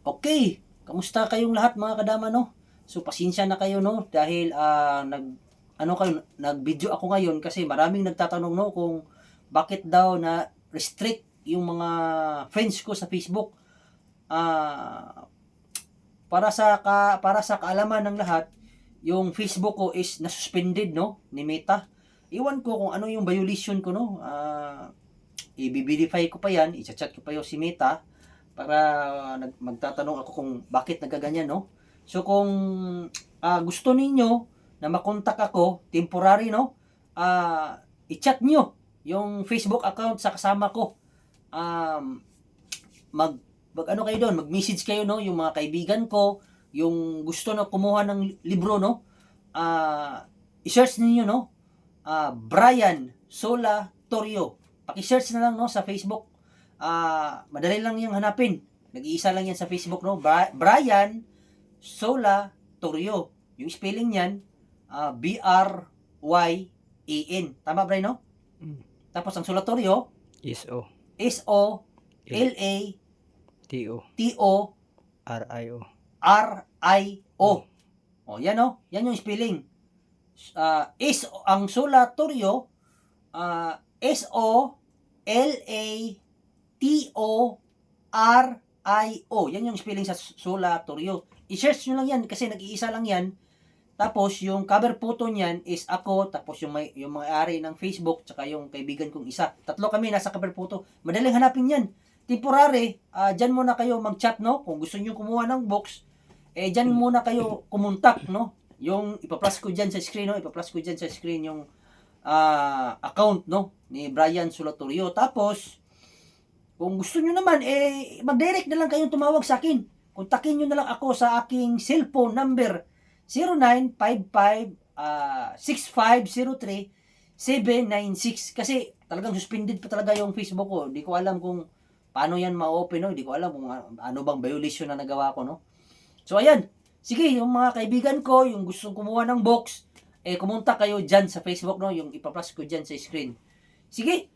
Okay, kamusta kayong lahat mga kadama, no? So pasensya na kayo, no, dahil nag-video ako ngayon kasi maraming nagtatanong, no, kung bakit daw na restrict yung mga friends ko sa Facebook. Ah, para sa kaalaman ng lahat, yung Facebook ko is na-suspended, no, ni Meta. Iwan ko kung ano yung violation ko, no. I-verify ko pa yan, i-chat ko pa yung si Meta para magtatanong ako kung bakit nagaganyan, no? So kung gusto ninyo na makontak ako, temporary, no? I-chat nyo yung Facebook account sa kasama ko. Um, mag ano kayo doon, mag-message kayo, no? Yung mga kaibigan ko, yung gusto na kumuha ng libro, no? I-search niyo, no? Brian Sola Torio. Paki-search na lang, no, sa Facebook. Madali lang yung hanapin. Nag-iisa lang yan sa Facebook, no? Brian Sola Torio. Yung spelling niyan, B-R-Y-A-N. Tama, Brian, no? Mm. Tapos ang Solatorio, S-O. S-O-L-A-T-O R-I-O. R-I-O. O, yan, no? Yan yung spelling. Ang Solatorio, S-O-L-A-T-O-R-I-O. Yan yung spelling sa Solatorio. I-search nyo lang yan kasi nag-iisa lang yan. Tapos yung cover photo niyan is ako, tapos yung may-ari ng Facebook, tsaka yung kaibigan kong isa. Tatlo kami nasa cover photo. Madaling hanapin yan. Temporary, dyan muna kayo mag-chat, no? Kung gusto niyo kumuha ng box, dyan muna kayo kumontak, no? Yung ipa-plus ko dyan sa screen, no? Ipa-plus ko dyan sa screen yung account, no? Ni Brian Solatorio. Tapos, kung gusto nyo naman, mag-direct na lang kayong tumawag sa akin. Kontakin nyo na lang ako sa aking cellphone number 0955-6503-796. Kasi talagang suspended pa talaga yung Facebook ko. Hindi ko alam kung paano yan ma-open, no? Hindi ko alam kung ano bang violation na nagawa ko, no? So, ayan. Sige, yung mga kaibigan ko, yung gustong kumuha ng box, kumunta kayo dyan sa Facebook, no? Yung ipa-plus ko dyan sa screen. Sige,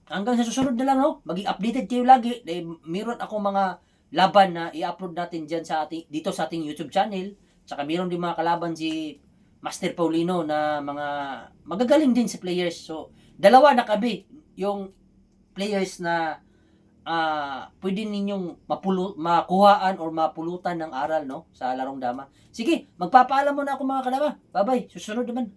hanggang sa susunod na lang, no? Maging updated kayo lagi. Meron ako mga laban na i-upload natin dyan dito sa ating YouTube channel. Tsaka meron din mga kalaban si Master Paulino na mga magagaling din sa players. So, dalawa na kabi yung players na pwede ninyong makuhaan or mapulutan ng aral, no, sa larong dama. Sige, magpapaalam muna ako mga kadama. Bye-bye. Susunod naman.